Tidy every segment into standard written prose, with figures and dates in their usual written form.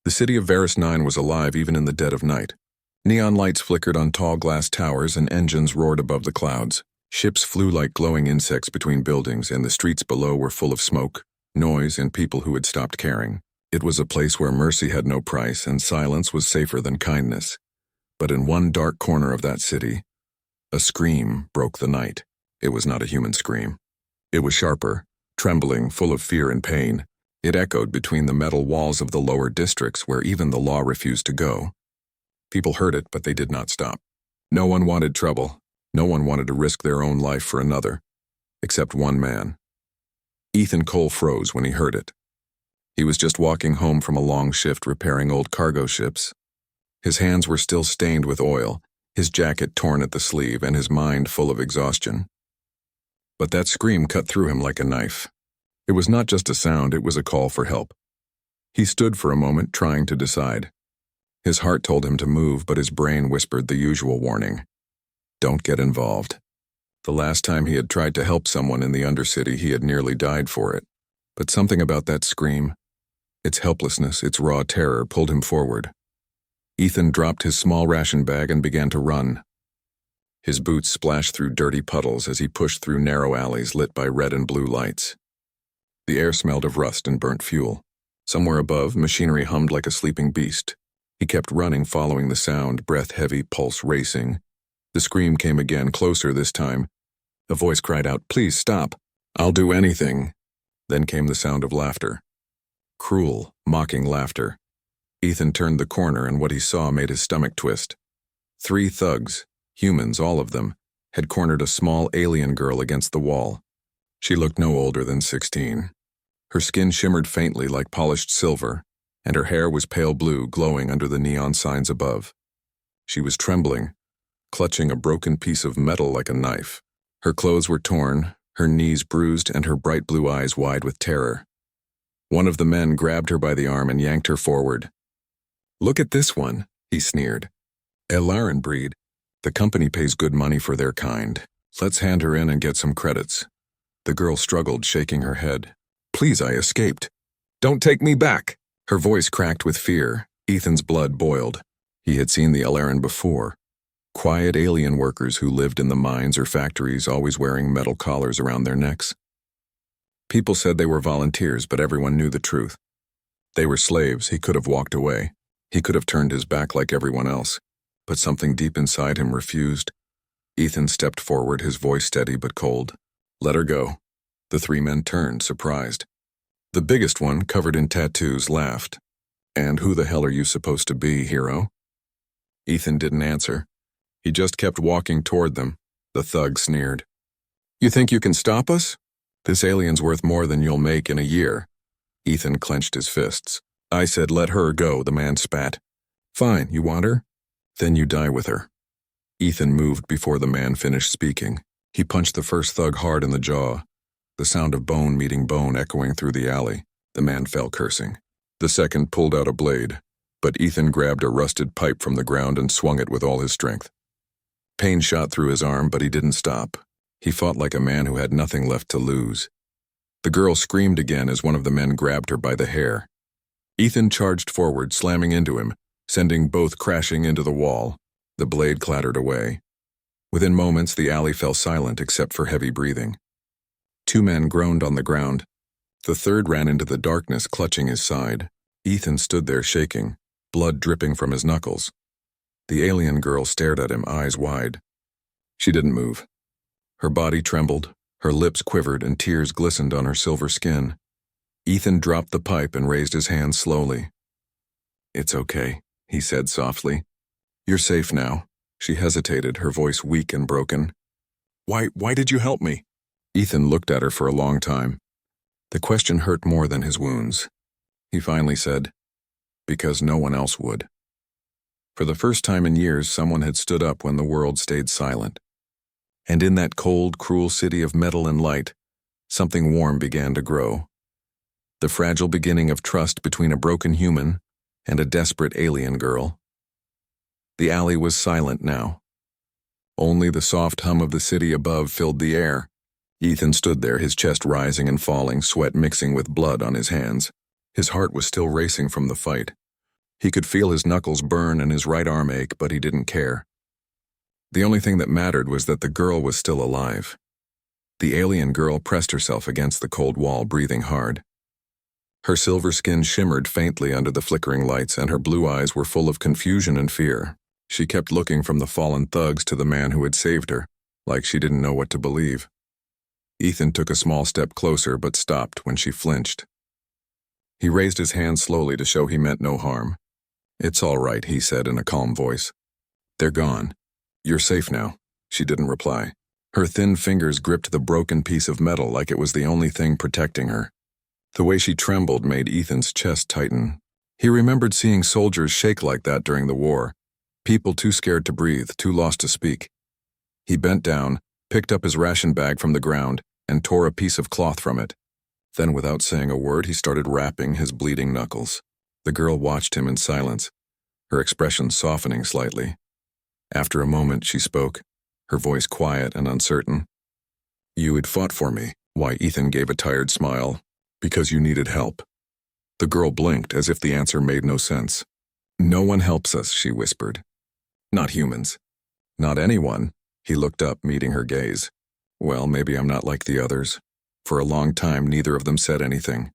The city of Varus 9 was alive even in the dead of night. Neon lights flickered on tall glass towers and engines roared above the clouds. Ships flew like glowing insects between buildings, and the streets below were full of smoke, noise, and people who had stopped caring. It was a place where mercy had no price and silence was safer than kindness. But in one dark corner of that city, a scream broke the night. It was not a human scream. It was sharper, trembling, full of fear and pain. It echoed between the metal walls of the lower districts where even the law refused to go. People heard it, but they did not stop. No one wanted trouble. No one wanted to risk their own life for another, except one man. Ethan Cole froze when he heard it. He was just walking home from a long shift repairing old cargo ships. His hands were still stained with oil, his jacket torn at the sleeve, and his mind full of exhaustion. But that scream cut through him like a knife. It was not just a sound, it was a call for help. He stood for a moment, trying to decide. His heart told him to move, but his brain whispered the usual warning. Don't get involved. The last time he had tried to help someone in the Undercity, he had nearly died for it. But something about that scream, its helplessness, its raw terror, pulled him forward. Ethan dropped his small ration bag and began to run. His boots splashed through dirty puddles as he pushed through narrow alleys lit by red and blue lights. The air smelled of rust and burnt fuel. Somewhere above, machinery hummed like a sleeping beast. He kept running, following the sound, breath heavy, pulse racing. The scream came again, closer this time. A voice cried out, "Please stop. I'll do anything." Then came the sound of laughter. Cruel, mocking laughter. Ethan turned the corner, and what he saw made his stomach twist. 3 thugs, humans, all of them, had cornered a small alien girl against the wall. She looked no older than 16. Her skin shimmered faintly like polished silver, and her hair was pale blue, glowing under the neon signs above. She was trembling, clutching a broken piece of metal like a knife. Her clothes were torn, her knees bruised, and her bright blue eyes wide with terror. One of the men grabbed her by the arm and yanked her forward. "Look at this one," he sneered. "Elaran breed. The company pays good money for their kind. Let's hand her in and get some credits." The girl struggled, shaking her head. "Please, I escaped." "Don't take me back." Her voice cracked with fear. Ethan's blood boiled. He had seen the Elaran before. Quiet alien workers who lived in the mines or factories, always wearing metal collars around their necks. People said they were volunteers, but everyone knew the truth. They were slaves. He could have walked away. He could have turned his back like everyone else. But something deep inside him refused. Ethan stepped forward, his voice steady but cold. "Let her go." The 3 men turned, surprised. The biggest one, covered in tattoos, laughed. "And who the hell are you supposed to be, hero?" Ethan didn't answer. He just kept walking toward them. The thug sneered. "You think you can stop us? This alien's worth more than you'll make in a year." Ethan clenched his fists. "I said let her go," the man spat. "Fine, you want her? Then you die with her." Ethan moved before the man finished speaking. He punched the first thug hard in the jaw. The sound of bone meeting bone echoing through the alley. The man fell cursing. The second pulled out a blade, but Ethan grabbed a rusted pipe from the ground and swung it with all his strength. Pain shot through his arm, but he didn't stop. He fought like a man who had nothing left to lose. The girl screamed again as one of the men grabbed her by the hair. Ethan charged forward, slamming into him, sending both crashing into the wall. The blade clattered away. Within moments, the alley fell silent except for heavy breathing. 2 men groaned on the ground. The third ran into the darkness, clutching his side. Ethan stood there shaking, blood dripping from his knuckles. The alien girl stared at him, eyes wide. She didn't move. Her body trembled, her lips quivered, and tears glistened on her silver skin. Ethan dropped the pipe and raised his hands slowly. "It's okay," he said softly. "You're safe now." She hesitated, her voice weak and broken. Why did you help me?" Ethan looked at her for a long time. The question hurt more than his wounds. He finally said, "Because no one else would." For the first time in years, someone had stood up when the world stayed silent. And in that cold, cruel city of metal and light, something warm began to grow. The fragile beginning of trust between a broken human and a desperate alien girl. The alley was silent now. Only the soft hum of the city above filled the air. Ethan stood there, his chest rising and falling, sweat mixing with blood on his hands. His heart was still racing from the fight. He could feel his knuckles burn and his right arm ache, but he didn't care. The only thing that mattered was that the girl was still alive. The alien girl pressed herself against the cold wall, breathing hard. Her silver skin shimmered faintly under the flickering lights, and her blue eyes were full of confusion and fear. She kept looking from the fallen thugs to the man who had saved her, like she didn't know what to believe. Ethan took a small step closer, but stopped when she flinched. He raised his hand slowly to show he meant no harm. "It's all right," he said in a calm voice. "They're gone. You're safe now." She didn't reply. Her thin fingers gripped the broken piece of metal like it was the only thing protecting her. The way she trembled made Ethan's chest tighten. He remembered seeing soldiers shake like that during the war, people too scared to breathe, too lost to speak. He bent down, picked up his ration bag from the ground, and tore a piece of cloth from it. Then, without saying a word, he started wrapping his bleeding knuckles. The girl watched him in silence, her expression softening slightly. After a moment, she spoke, her voice quiet and uncertain. "You had fought for me." Why? Ethan gave a tired smile. "Because you needed help." The girl blinked, as if the answer made no sense. "No one helps us," she whispered. "Not humans." "Not anyone." He looked up, meeting her gaze. "Well, maybe I'm not like the others." For a long time, neither of them said anything.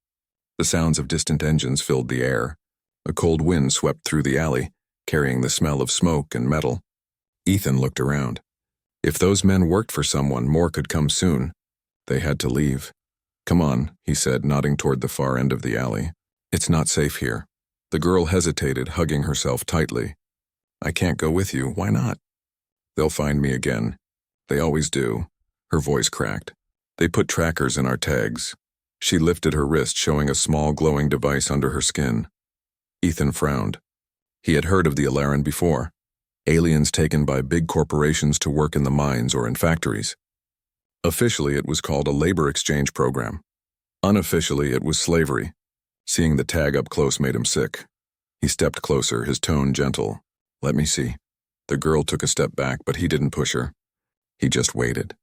The sounds of distant engines filled the air. A cold wind swept through the alley, carrying the smell of smoke and metal. Ethan looked around. If those men worked for someone, more could come soon. They had to leave. "Come on," he said, nodding toward the far end of the alley. "It's not safe here." The girl hesitated, hugging herself tightly. "I can't go with you. Why not?" "They'll find me again. They always do." Her voice cracked. "They put trackers in our tags." She lifted her wrist, showing a small glowing device under her skin. Ethan frowned. He had heard of the Alaran before. Aliens taken by big corporations to work in the mines or in factories. Officially, it was called a labor exchange program. Unofficially, it was slavery. Seeing the tag up close made him sick. He stepped closer, his tone gentle. "Let me see." The girl took a step back, but he didn't push her. He just waited.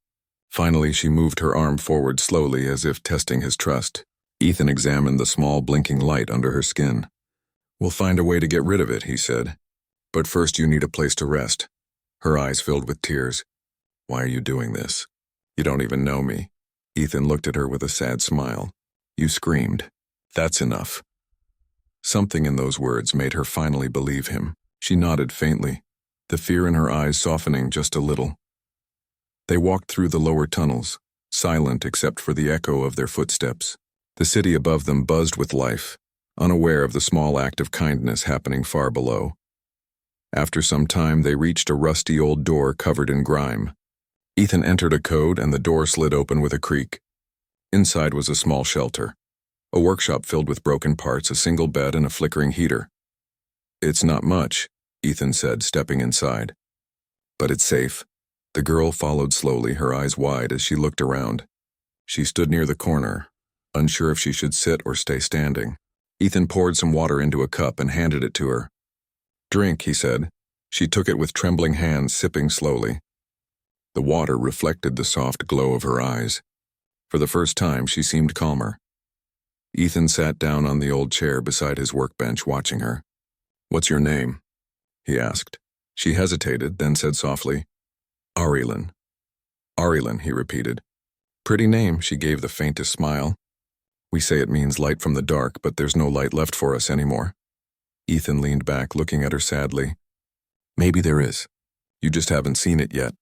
Finally, she moved her arm forward slowly, as if testing his trust. Ethan examined the small blinking light under her skin. "We'll find a way to get rid of it," he said. "But first you need a place to rest." Her eyes filled with tears. "Why are you doing this? You don't even know me." Ethan looked at her with a sad smile. "You screamed. That's enough." Something in those words made her finally believe him. She nodded faintly, the fear in her eyes softening just a little. They walked through the lower tunnels, silent except for the echo of their footsteps. The city above them buzzed with life, unaware of the small act of kindness happening far below. After some time, they reached a rusty old door covered in grime. Ethan entered a code, and the door slid open with a creak. Inside was a small shelter, a workshop filled with broken parts, a single bed, and a flickering heater. "It's not much," Ethan said, stepping inside. "But it's safe." The girl followed slowly, her eyes wide as she looked around. She stood near the corner, unsure if she should sit or stay standing. Ethan poured some water into a cup and handed it to her. "Drink," he said. She took it with trembling hands, sipping slowly. The water reflected the soft glow of her eyes. For the first time, she seemed calmer. Ethan sat down on the old chair beside his workbench, watching her. "What's your name?" he asked. She hesitated, then said softly, "Arilan." "Arilan," he repeated. "Pretty name," she gave the faintest smile. "We say it means light from the dark, but there's no light left for us anymore." Ethan leaned back, looking at her sadly. "Maybe there is. You just haven't seen it yet."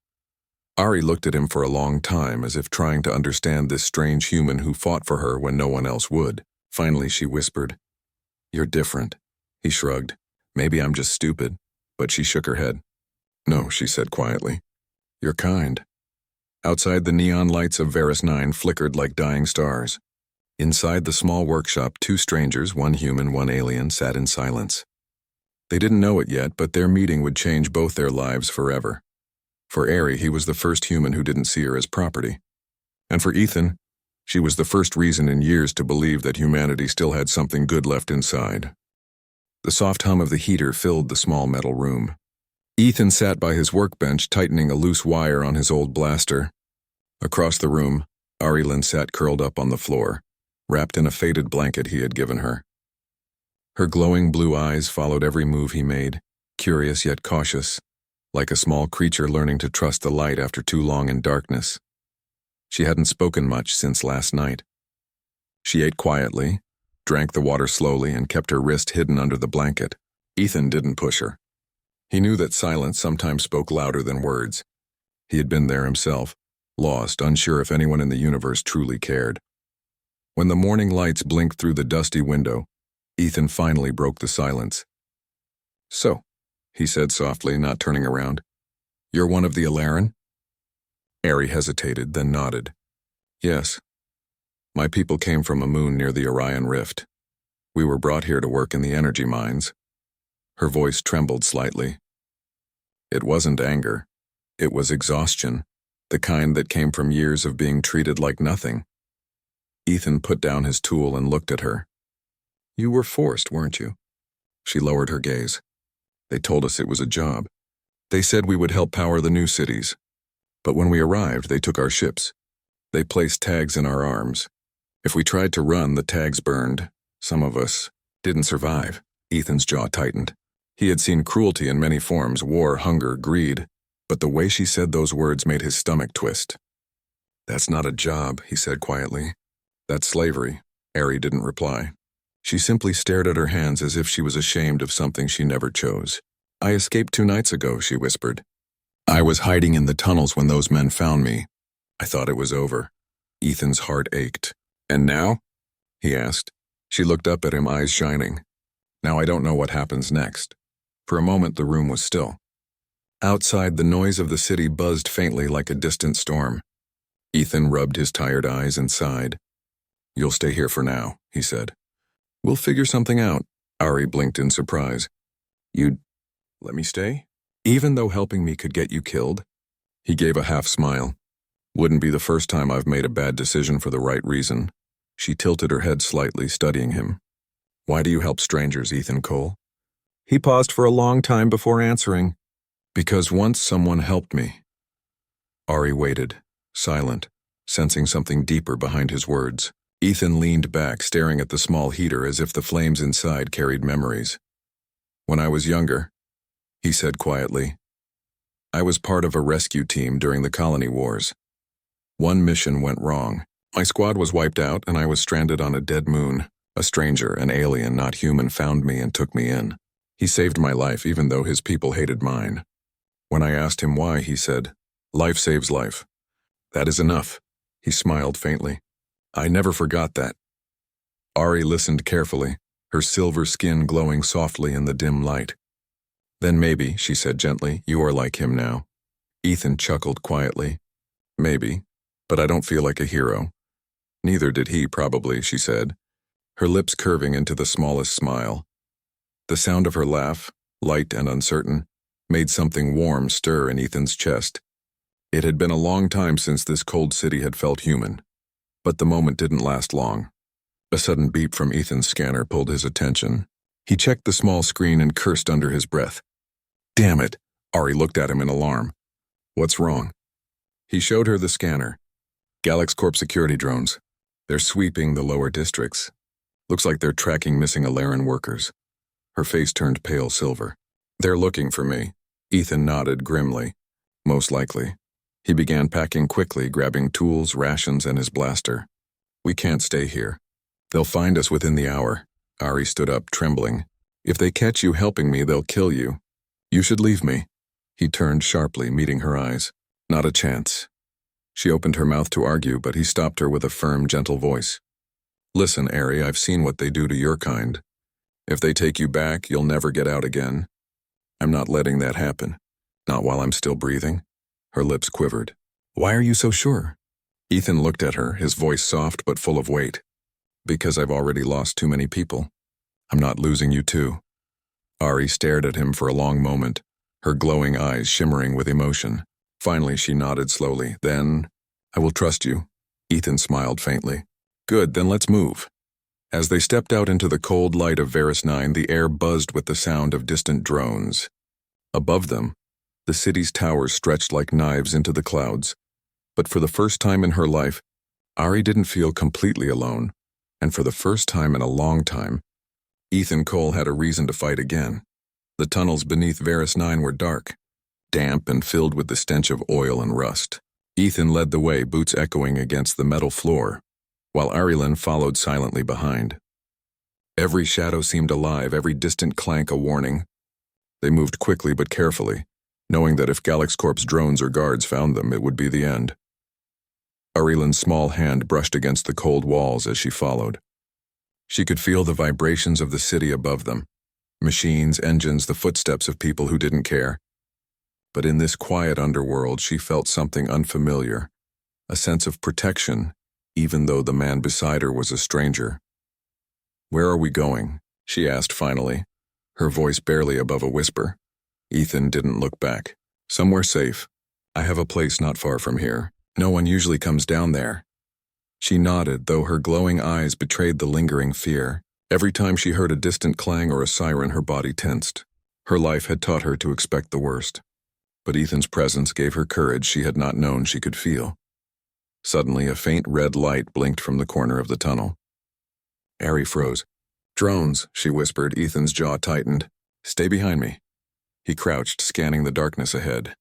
Ari looked at him for a long time, as if trying to understand this strange human who fought for her when no one else would. Finally, she whispered, "You're different." He shrugged. "Maybe I'm just stupid." But she shook her head. "No," she said quietly. "You're kind." Outside, the neon lights of Varus 9 flickered like dying stars. Inside the small workshop, two strangers, one human, one alien, sat in silence. They didn't know it yet, but their meeting would change both their lives forever. For Ari, he was the first human who didn't see her as property. And for Ethan, she was the first reason in years to believe that humanity still had something good left inside. The soft hum of the heater filled the small metal room. Ethan sat by his workbench, tightening a loose wire on his old blaster. Across the room, Arilan sat curled up on the floor, wrapped in a faded blanket he had given her. Her glowing blue eyes followed every move he made, curious yet cautious, like a small creature learning to trust the light after too long in darkness. She hadn't spoken much since last night. She ate quietly, drank the water slowly, and kept her wrist hidden under the blanket. Ethan didn't push her. He knew that silence sometimes spoke louder than words. He had been there himself, lost, unsure if anyone in the universe truly cared. When the morning lights blinked through the dusty window, Ethan finally broke the silence. "So," he said softly, not turning around, "you're one of the Alaran?" Ari hesitated, then nodded. "Yes. My people came from a moon near the Orion Rift. We were brought here to work in the energy mines." Her voice trembled slightly. It wasn't anger. It was exhaustion, the kind that came from years of being treated like nothing. Ethan put down his tool and looked at her. "You were forced, weren't you?" She lowered her gaze. "They told us it was a job. They said we would help power the new cities. But when we arrived, they took our ships. They placed tags in our arms. If we tried to run, the tags burned. Some of us didn't survive." Ethan's jaw tightened. He had seen cruelty in many forms, war, hunger, greed, but the way she said those words made his stomach twist. "That's not a job," he said quietly. "That's slavery." Ari didn't reply. She simply stared at her hands as if she was ashamed of something she never chose. "I escaped 2 nights ago," she whispered. "I was hiding in the tunnels when those men found me. I thought it was over." Ethan's heart ached. "And now?" he asked. She looked up at him, eyes shining. "Now I don't know what happens next." For a moment the room was still. Outside, the noise of the city buzzed faintly like a distant storm. Ethan rubbed his tired eyes and sighed. "You'll stay here for now," he said. "We'll figure something out." Ari blinked in surprise. "You'd let me stay? Even though helping me could get you killed?" He gave a half smile. "Wouldn't be the first time I've made a bad decision for the right reason." She tilted her head slightly, studying him. "Why do you help strangers, Ethan Cole?" He paused for a long time before answering. "Because once someone helped me." Ari waited, silent, sensing something deeper behind his words. Ethan leaned back, staring at the small heater as if the flames inside carried memories. "When I was younger," he said quietly, "I was part of a rescue team during the colony wars. One mission went wrong. My squad was wiped out and I was stranded on a dead moon. A stranger, an alien, not human, found me and took me in. He saved my life even though his people hated mine. When I asked him why, he said, 'Life saves life.' That is enough." He smiled faintly. "I never forgot that." Ari listened carefully, her silver skin glowing softly in the dim light. "Then maybe," she said gently, "you are like him now." Ethan chuckled quietly. "Maybe, but I don't feel like a hero." "Neither did he, probably," she said, her lips curving into the smallest smile. The sound of her laugh, light and uncertain, made something warm stir in Ethan's chest. It had been a long time since this cold city had felt human. But the moment didn't last long. A sudden beep from Ethan's scanner pulled his attention. He checked the small screen and cursed under his breath. "Damn it!" Ari looked at him in alarm. "What's wrong?" He showed her the scanner. "Galax Corp security drones. They're sweeping the lower districts. Looks like they're tracking missing Alaran workers." Her face turned pale silver. "They're looking for me." Ethan nodded grimly. "Most likely." He began packing quickly, grabbing tools, rations, and his blaster. "We can't stay here. They'll find us within the hour." Ari stood up, trembling. "If they catch you helping me, they'll kill you. You should leave me." He turned sharply, meeting her eyes. "Not a chance." She opened her mouth to argue, but he stopped her with a firm, gentle voice. "Listen, Ari, I've seen what they do to your kind. If they take you back, you'll never get out again. I'm not letting that happen. Not while I'm still breathing." Her lips quivered. "Why are you so sure?" Ethan looked at her, his voice soft but full of weight. "Because I've already lost too many people. I'm not losing you too." Ari stared at him for a long moment, her glowing eyes shimmering with emotion. Finally, she nodded slowly. "Then, I will trust you." Ethan smiled faintly. "Good, then let's move." As they stepped out into the cold light of Varus 9, the air buzzed with the sound of distant drones. Above them, the city's towers stretched like knives into the clouds. But for the first time in her life, Ari didn't feel completely alone, and for the first time in a long time, Ethan Cole had a reason to fight again. The tunnels beneath Varus 9 were dark, damp and filled with the stench of oil and rust. Ethan led the way, boots echoing against the metal floor, while Arilyn followed silently behind. Every shadow seemed alive, every distant clank a warning. They moved quickly but carefully, knowing that if GalaxCorp's drones or guards found them, it would be the end. Arilyn's small hand brushed against the cold walls as she followed. She could feel the vibrations of the city above them. Machines, engines, the footsteps of people who didn't care. But in this quiet underworld, she felt something unfamiliar, a sense of protection, even though the man beside her was a stranger. "Where are we going?" she asked finally, her voice barely above a whisper. Ethan didn't look back. "Somewhere safe. I have a place not far from here. No one usually comes down there." She nodded, though her glowing eyes betrayed the lingering fear. Every time she heard a distant clang or a siren, her body tensed. Her life had taught her to expect the worst. But Ethan's presence gave her courage she had not known she could feel. Suddenly, a faint red light blinked from the corner of the tunnel. Ari froze. "Drones," she whispered. Ethan's jaw tightened. "Stay behind me." He crouched, scanning the darkness ahead.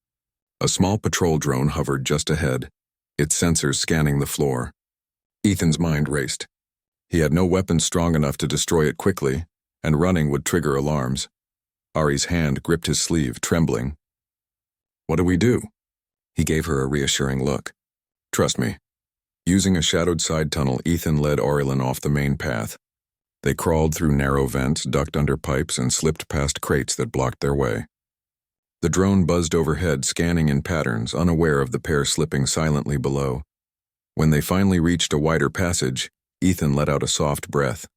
A small patrol drone hovered just ahead, its sensors scanning the floor. Ethan's mind raced. He had no weapon strong enough to destroy it quickly, and running would trigger alarms. Ari's hand gripped his sleeve, trembling. "What do we do?" He gave her a reassuring look. "Trust me." Using a shadowed side tunnel, Ethan led Arilyn off the main path. They crawled through narrow vents, ducked under pipes, and slipped past crates that blocked their way. The drone buzzed overhead, scanning in patterns, unaware of the pair slipping silently below. When they finally reached a wider passage, Ethan let out a soft breath.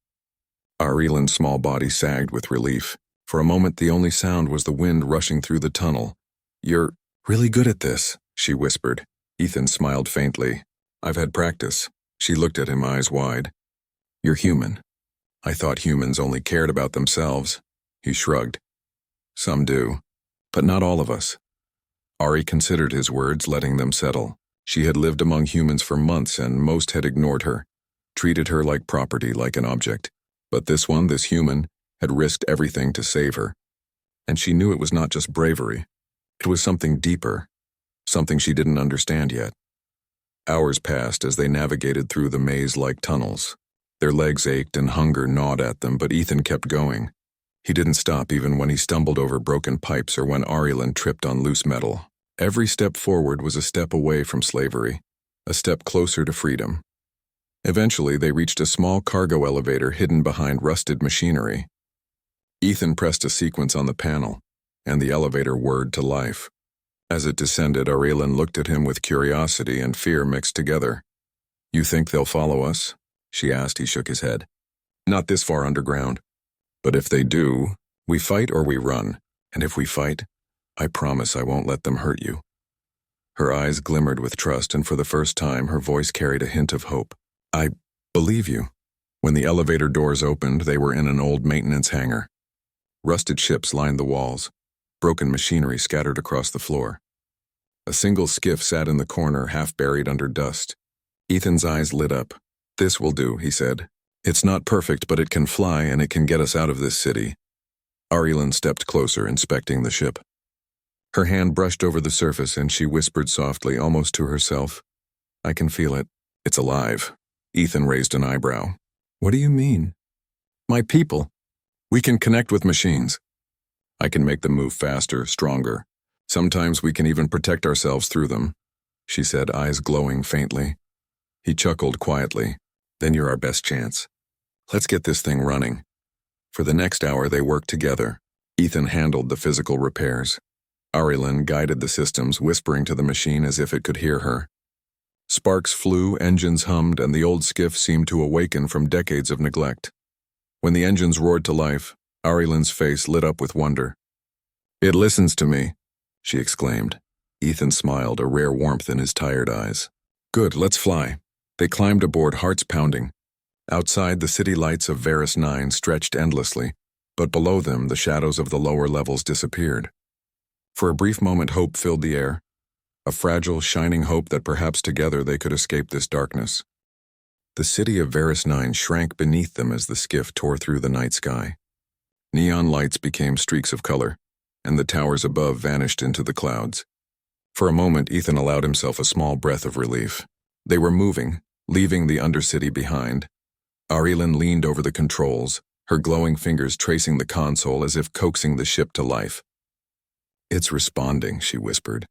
Arilyn's small body sagged with relief. For a moment, the only sound was the wind rushing through the tunnel. "You're really good at this," she whispered. Ethan smiled faintly. "I've had practice." She looked at him, eyes wide. "You're human. I thought humans only cared about themselves." He shrugged. "Some do, but not all of us." Ari considered his words, letting them settle. She had lived among humans for months, and most had ignored her, treated her like property, like an object. But this one, this human, had risked everything to save her. And she knew it was not just bravery. It was something deeper, something she didn't understand yet. Hours passed as they navigated through the maze-like tunnels. Their legs ached and hunger gnawed at them, but Ethan kept going. He didn't stop even when he stumbled over broken pipes or when Arilyn tripped on loose metal. Every step forward was a step away from slavery, a step closer to freedom. Eventually, they reached a small cargo elevator hidden behind rusted machinery. Ethan pressed a sequence on the panel, and the elevator whirred to life. As it descended, Arilyn looked at him with curiosity and fear mixed together. "You think they'll follow us?" she asked. He shook his head. "Not this far underground. But if they do, we fight or we run. And if we fight, I promise I won't let them hurt you." Her eyes glimmered with trust, and for the first time, her voice carried a hint of hope. "I believe you." When the elevator doors opened, they were in an old maintenance hangar. Rusted ships lined the walls, broken machinery scattered across the floor. A single skiff sat in the corner, half buried under dust. Ethan's eyes lit up. "This will do," he said. "It's not perfect, but it can fly and it can get us out of this city." Arilyn stepped closer, inspecting the ship. Her hand brushed over the surface and she whispered softly, almost to herself, "I can feel it. It's alive." Ethan raised an eyebrow. "What do you mean?" "My people. We can connect with machines. I can make them move faster, stronger. Sometimes we can even protect ourselves through them," she said, eyes glowing faintly. He chuckled quietly. "Then you're our best chance. Let's get this thing running." For the next hour, they worked together. Ethan handled the physical repairs. Arilyn guided the systems, whispering to the machine as if it could hear her. Sparks flew, engines hummed, and the old skiff seemed to awaken from decades of neglect. When the engines roared to life, Arilyn's face lit up with wonder. "It listens to me," she exclaimed. Ethan smiled, a rare warmth in his tired eyes. "Good, let's fly." They climbed aboard, hearts pounding. Outside, the city lights of Varus 9 stretched endlessly, but below them, the shadows of the lower levels disappeared. For a brief moment, hope filled the air, a fragile, shining hope that perhaps together they could escape this darkness. The city of Varus 9 shrank beneath them as the skiff tore through the night sky. Neon lights became streaks of color, and the towers above vanished into the clouds. For a moment, Ethan allowed himself a small breath of relief. They were moving, leaving the Undercity behind. Arilyn leaned over the controls, her glowing fingers tracing the console as if coaxing the ship to life. "It's responding," she whispered.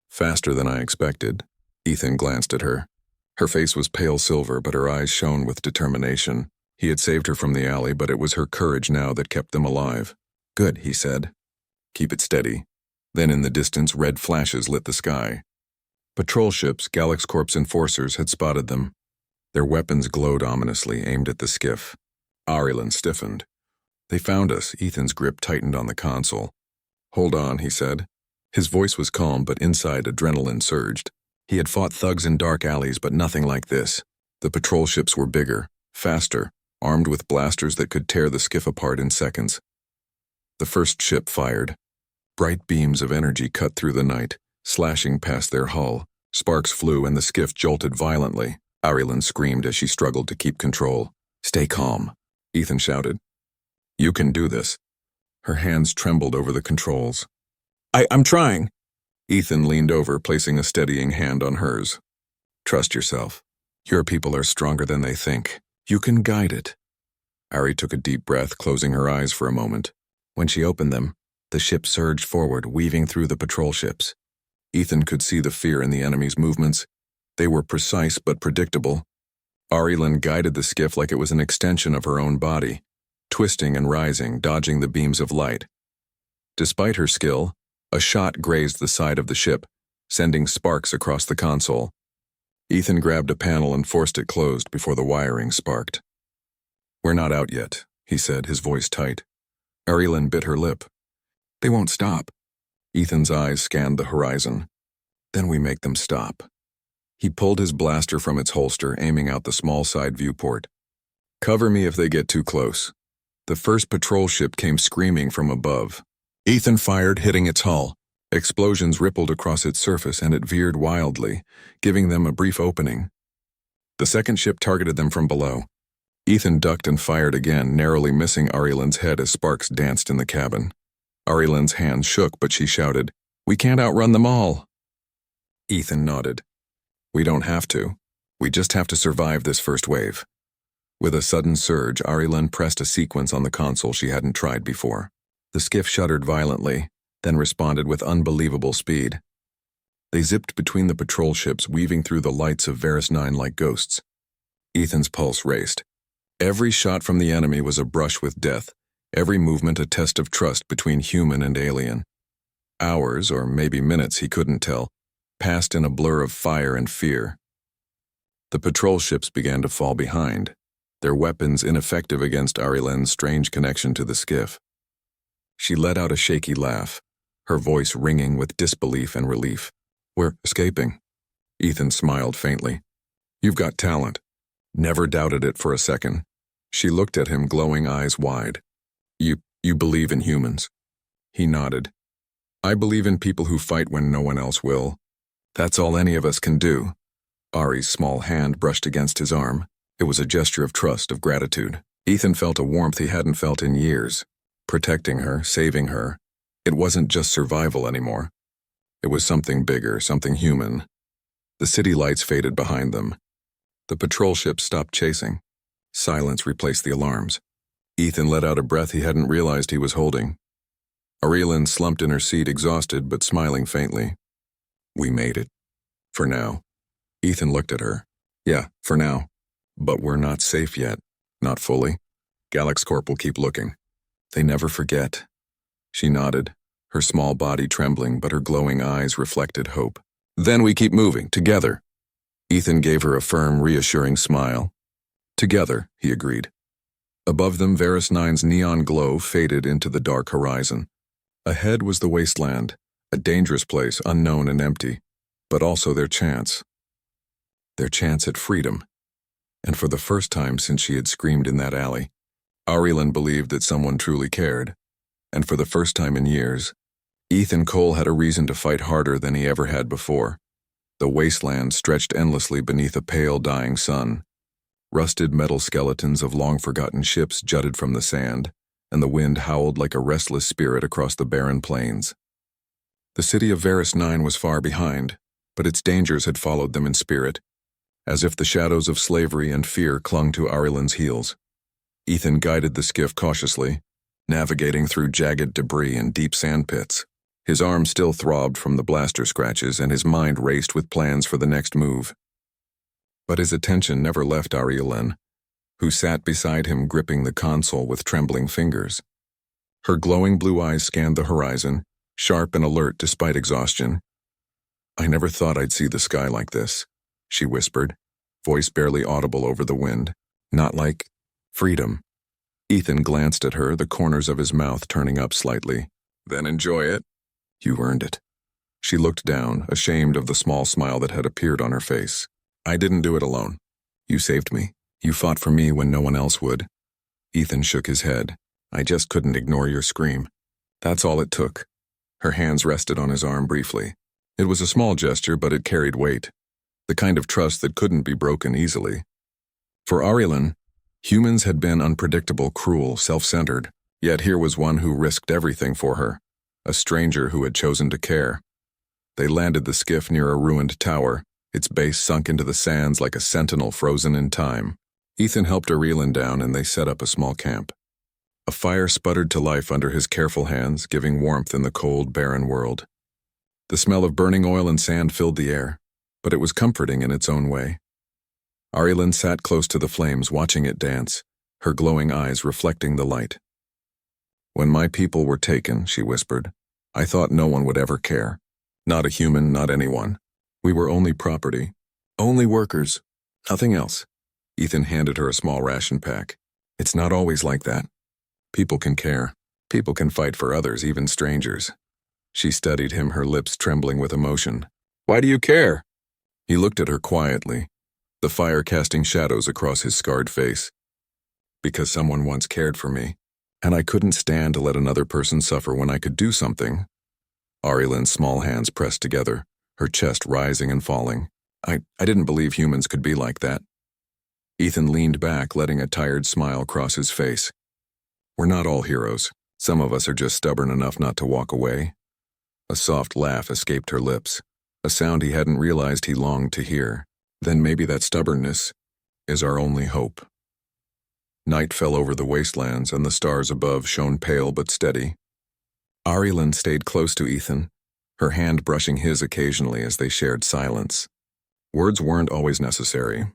"Faster than I expected." Ethan glanced at her. Her face was pale silver, but her eyes shone with determination. He had saved her from the alley, but it was her courage now that kept them alive. "Good," he said. "Keep it steady." Then in the distance, red flashes lit the sky. Patrol ships, Galax Corp's enforcers, had spotted them. Their weapons glowed ominously, aimed at the skiff. Arilyn stiffened. "They found us." Ethan's grip tightened on the console. "Hold on," he said. His voice was calm, but inside adrenaline surged. He had fought thugs in dark alleys, but nothing like this. The patrol ships were bigger, faster, armed with blasters that could tear the skiff apart in seconds. The first ship fired. Bright beams of energy cut through the night, slashing past their hull. Sparks flew and the skiff jolted violently. Arilyn screamed as she struggled to keep control. "Stay calm," Ethan shouted. "You can do this." Her hands trembled over the controls. I'm trying." Ethan leaned over, placing a steadying hand on hers. "Trust yourself. Your people are stronger than they think. You can guide it." Ari took a deep breath, closing her eyes for a moment. When she opened them, the ship surged forward, weaving through the patrol ships. Ethan could see the fear in the enemy's movements. They were precise but predictable. Arilyn guided the skiff like it was an extension of her own body, twisting and rising, dodging the beams of light. Despite her skill, a shot grazed the side of the ship, sending sparks across the console. Ethan grabbed a panel and forced it closed before the wiring sparked. "We're not out yet," he said, his voice tight. Arilyn bit her lip. "They won't stop." Ethan's eyes scanned the horizon. "Then we make them stop." He pulled his blaster from its holster, aiming out the small side viewport. "Cover me if they get too close." The first patrol ship came screaming from above. Ethan fired, hitting its hull. Explosions rippled across its surface and it veered wildly, giving them a brief opening. The second ship targeted them from below. Ethan ducked and fired again, narrowly missing Arilyn's head as sparks danced in the cabin. Arilyn's hands shook, but she shouted, "We can't outrun them all." Ethan nodded. "We don't have to. We just have to survive this first wave." With a sudden surge, Arilyn pressed a sequence on the console she hadn't tried before. The skiff shuddered violently, then responded with unbelievable speed. They zipped between the patrol ships, weaving through the lights of Varus 9 like ghosts. Ethan's pulse raced. Every shot from the enemy was a brush with death, every movement a test of trust between human and alien. Hours, or maybe minutes, he couldn't tell, passed in a blur of fire and fear. The patrol ships began to fall behind, their weapons ineffective against Arilyn's strange connection to the skiff. She let out a shaky laugh, her voice ringing with disbelief and relief. "We're escaping." Ethan smiled faintly. "You've got talent." Never doubted it for a second. She looked at him, glowing eyes wide. You believe in humans?" He nodded. "I believe in people who fight when no one else will. That's all any of us can do." Ari's small hand brushed against his arm. It was a gesture of trust, of gratitude. Ethan felt a warmth he hadn't felt in years. Protecting her, saving her. It wasn't just survival anymore. It was something bigger, something human. The city lights faded behind them. The patrol ships stopped chasing. Silence replaced the alarms. Ethan let out a breath he hadn't realized he was holding. Arilyn slumped in her seat, exhausted but smiling faintly. "We made it. For now." Ethan looked at her. "Yeah, for now. But we're not safe yet. Not fully. Galax Corp will keep looking. They never forget." She nodded, her small body trembling, but her glowing eyes reflected hope. "Then we keep moving, together." Ethan gave her a firm, reassuring smile. "Together," he agreed. Above them, Varus 9's neon glow faded into the dark horizon. Ahead was the wasteland, a dangerous place, unknown and empty, but also their chance. Their chance at freedom. And for the first time since she had screamed in that alley, Arilyn believed that someone truly cared. And for the first time in years, Ethan Cole had a reason to fight harder than he ever had before. The wasteland stretched endlessly beneath a pale, dying sun. Rusted metal skeletons of long-forgotten ships jutted from the sand, and the wind howled like a restless spirit across the barren plains. The city of Varus 9 was far behind, but its dangers had followed them in spirit, as if the shadows of slavery and fear clung to Arilan's heels. Ethan guided the skiff cautiously, navigating through jagged debris and deep sand pits. His arm still throbbed from the blaster scratches, and his mind raced with plans for the next move. But his attention never left Arilan, who sat beside him gripping the console with trembling fingers. Her glowing blue eyes scanned the horizon, sharp and alert despite exhaustion. "I never thought I'd see the sky like this," she whispered, voice barely audible over the wind. "Not like freedom." Ethan glanced at her, the corners of his mouth turning up slightly. "Then enjoy it. You earned it." She looked down, ashamed of the small smile that had appeared on her face. "I didn't do it alone. You saved me. You fought for me when no one else would." Ethan shook his head. "I just couldn't ignore your scream. That's all it took." Her hands rested on his arm briefly. It was a small gesture, but it carried weight, the kind of trust that couldn't be broken easily. For Arilan, humans had been unpredictable, cruel, self-centered, yet here was one who risked everything for her, a stranger who had chosen to care. They landed the skiff near a ruined tower, its base sunk into the sands like a sentinel frozen in time. Ethan helped Arilan down, and they set up a small camp. A fire sputtered to life under his careful hands, giving warmth in the cold, barren world. The smell of burning oil and sand filled the air, but it was comforting in its own way. Arilan sat close to the flames, watching it dance, her glowing eyes reflecting the light. "When my people were taken," she whispered, "I thought no one would ever care. Not a human, not anyone. We were only property. Only workers. Nothing else." Ethan handed her a small ration pack. "It's not always like that. People can care. People can fight for others, even strangers." She studied him, her lips trembling with emotion. "Why do you care?" He looked at her quietly, the fire casting shadows across his scarred face. "Because someone once cared for me, and I couldn't stand to let another person suffer when I could do something." Arilan's small hands pressed together, her chest rising and falling. I didn't believe humans could be like that." Ethan leaned back, letting a tired smile cross his face. "We're not all heroes. Some of us are just stubborn enough not to walk away." A soft laugh escaped her lips, a sound he hadn't realized he longed to hear. "Then maybe that stubbornness is our only hope." Night fell over the wastelands, and the stars above shone pale but steady. Arilan stayed close to Ethan, her hand brushing his occasionally as they shared silence. Words weren't always necessary.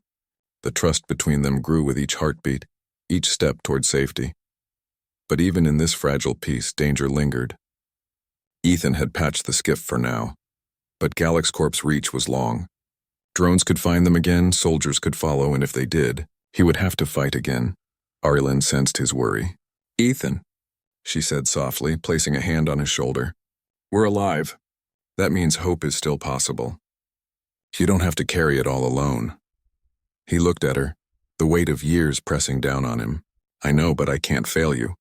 The trust between them grew with each heartbeat, each step toward safety. But even in this fragile peace, danger lingered. Ethan had patched the skiff for now, but Galaxcorp's reach was long. Drones could find them again, soldiers could follow, and if they did, he would have to fight again. Arilan sensed his worry. "Ethan," she said softly, placing a hand on his shoulder. "We're alive. That means hope is still possible. You don't have to carry it all alone." He looked at her, the weight of years pressing down on him. "I know, but I can't fail you.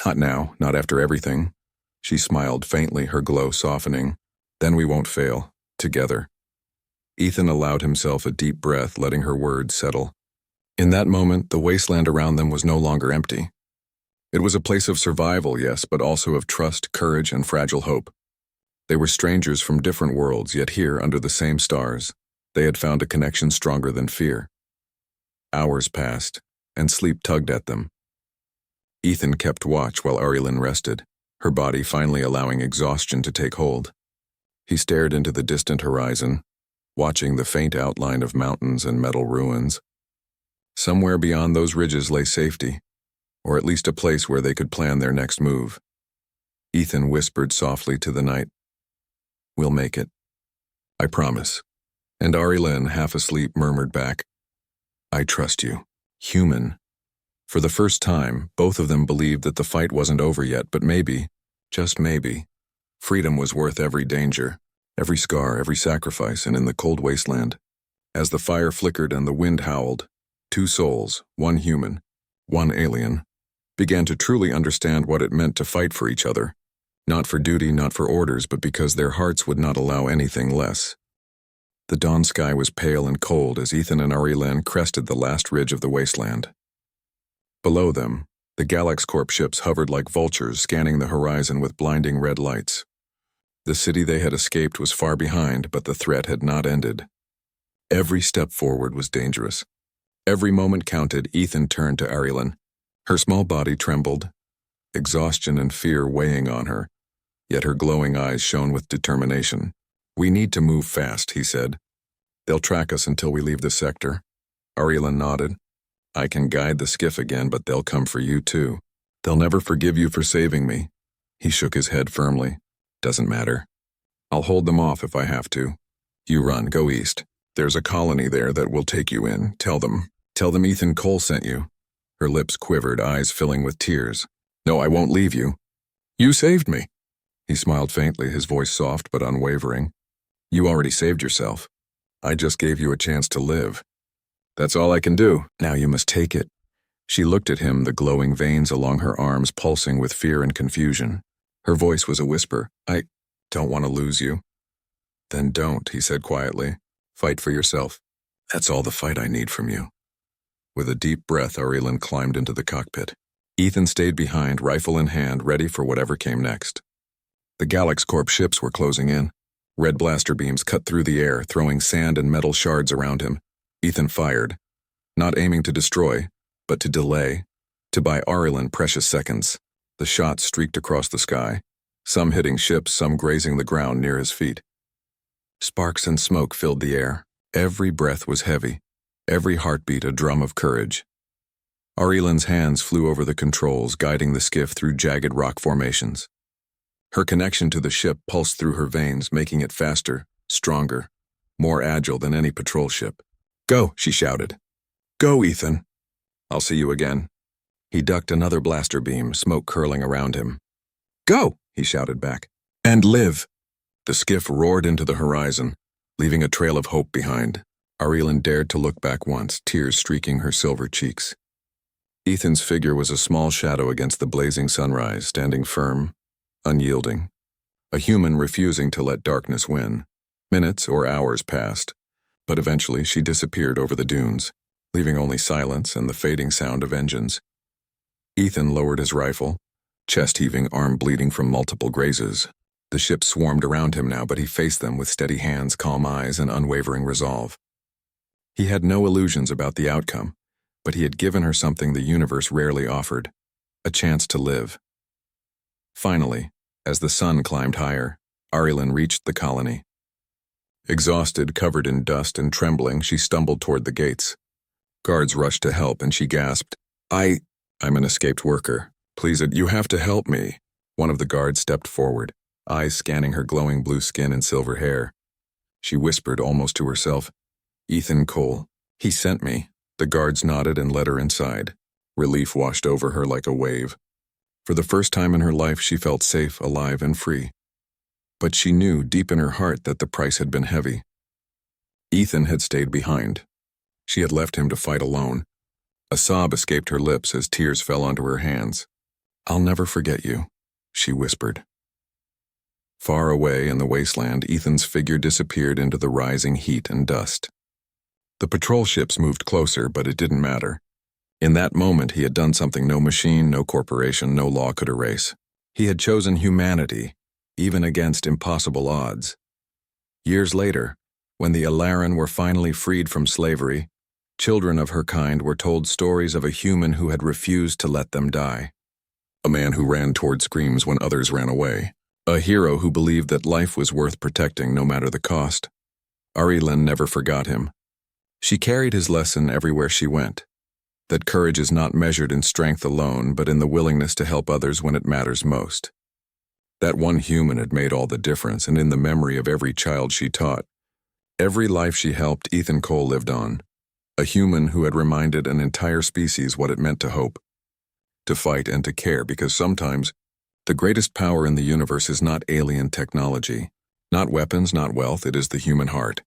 Not now, not after everything." She smiled faintly, her glow softening. "Then we won't fail, together." Ethan allowed himself a deep breath, letting her words settle. In that moment, the wasteland around them was no longer empty. It was a place of survival, yes, but also of trust, courage, and fragile hope. They were strangers from different worlds, yet here, under the same stars, they had found a connection stronger than fear. Hours passed, and sleep tugged at them. Ethan kept watch while Arilan rested, her body finally allowing exhaustion to take hold. He stared into the distant horizon, watching the faint outline of mountains and metal ruins. Somewhere beyond those ridges lay safety, or at least a place where they could plan their next move. Ethan whispered softly to the night, "We'll make it. I promise." And Arilan, half asleep, murmured back, "I trust you, human." For the first time, both of them believed that the fight wasn't over yet, but maybe, just maybe, freedom was worth every danger, every scar, every sacrifice, and in the cold wasteland. As the fire flickered and the wind howled, two souls, one human, one alien, began to truly understand what it meant to fight for each other, not for duty, not for orders, but because their hearts would not allow anything less. The dawn sky was pale and cold as Ethan and Arilan crested the last ridge of the wasteland. Below them, the Galax Corp ships hovered like vultures, scanning the horizon with blinding red lights. The city they had escaped was far behind, but the threat had not ended. Every step forward was dangerous. Every moment counted. Ethan turned to Arilan. Her small body trembled, exhaustion and fear weighing on her, yet her glowing eyes shone with determination. "We need to move fast," he said. "They'll track us until we leave the sector." Arilan nodded. "I can guide the skiff again, but they'll come for you too. They'll never forgive you for saving me." He shook his head firmly. "Doesn't matter. I'll hold them off if I have to. You run, go east. There's a colony there that will take you in. Tell them Ethan Cole sent you." Her lips quivered, eyes filling with tears. "No, I won't leave you. You saved me." He smiled faintly, his voice soft but unwavering. "You already saved yourself. I just gave you a chance to live. That's all I can do. Now you must take it." She looked at him, the glowing veins along her arms pulsing with fear and confusion. Her voice was a whisper. "I don't want to lose you." "Then don't," he said quietly. "Fight for yourself. That's all the fight I need from you." With a deep breath, Arilan climbed into the cockpit. Ethan stayed behind, rifle in hand, ready for whatever came next. The Galax Corp ships were closing in. Red blaster beams cut through the air, throwing sand and metal shards around him. Ethan fired, not aiming to destroy, but to delay, to buy Arilan precious seconds. The shots streaked across the sky, some hitting ships, some grazing the ground near his feet. Sparks and smoke filled the air. Every breath was heavy, every heartbeat a drum of courage. Arilan's hands flew over the controls, guiding the skiff through jagged rock formations. Her connection to the ship pulsed through her veins, making it faster, stronger, more agile than any patrol ship. "Go," she shouted. "Go, Ethan. I'll see you again." He ducked another blaster beam, smoke curling around him. "Go," he shouted back. "And live." The skiff roared into the horizon, leaving a trail of hope behind. Arilan dared to look back once, tears streaking her silver cheeks. Ethan's figure was a small shadow against the blazing sunrise, standing firm, unyielding. A human refusing to let darkness win. Minutes or hours passed, but eventually she disappeared over the dunes, leaving only silence and the fading sound of engines. Ethan lowered his rifle, chest heaving, arm bleeding from multiple grazes. The ship swarmed around him now, but he faced them with steady hands, calm eyes, and unwavering resolve. He had no illusions about the outcome, but he had given her something the universe rarely offered, a chance to live. Finally, as the sun climbed higher, Arilan reached the colony. Exhausted, covered in dust and trembling, she stumbled toward the gates. Guards rushed to help, and she gasped, I'm an escaped worker. Please, you have to help me." One of the guards stepped forward, eyes scanning her glowing blue skin and silver hair. She whispered almost to herself, "Ethan Cole. He sent me." The guards nodded and led her inside. Relief washed over her like a wave. For the first time in her life, she felt safe, alive, and free. But she knew deep in her heart that the price had been heavy. Ethan had stayed behind. She had left him to fight alone. A sob escaped her lips as tears fell onto her hands. "I'll never forget you," she whispered. Far away in the wasteland, Ethan's figure disappeared into the rising heat and dust. The patrol ships moved closer, but it didn't matter. In that moment, he had done something no machine, no corporation, no law could erase. He had chosen humanity, even against impossible odds. Years later, when the Alaran were finally freed from slavery, children of her kind were told stories of a human who had refused to let them die. A man who ran toward screams when others ran away. A hero who believed that life was worth protecting no matter the cost. Arilan never forgot him. She carried his lesson everywhere she went, that courage is not measured in strength alone, but in the willingness to help others when it matters most. That one human had made all the difference, and in the memory of every child she taught, every life she helped, Ethan Cole lived on. A human who had reminded an entire species what it meant to hope, to fight and to care, because sometimes the greatest power in the universe is not alien technology, not weapons, not wealth, it is the human heart.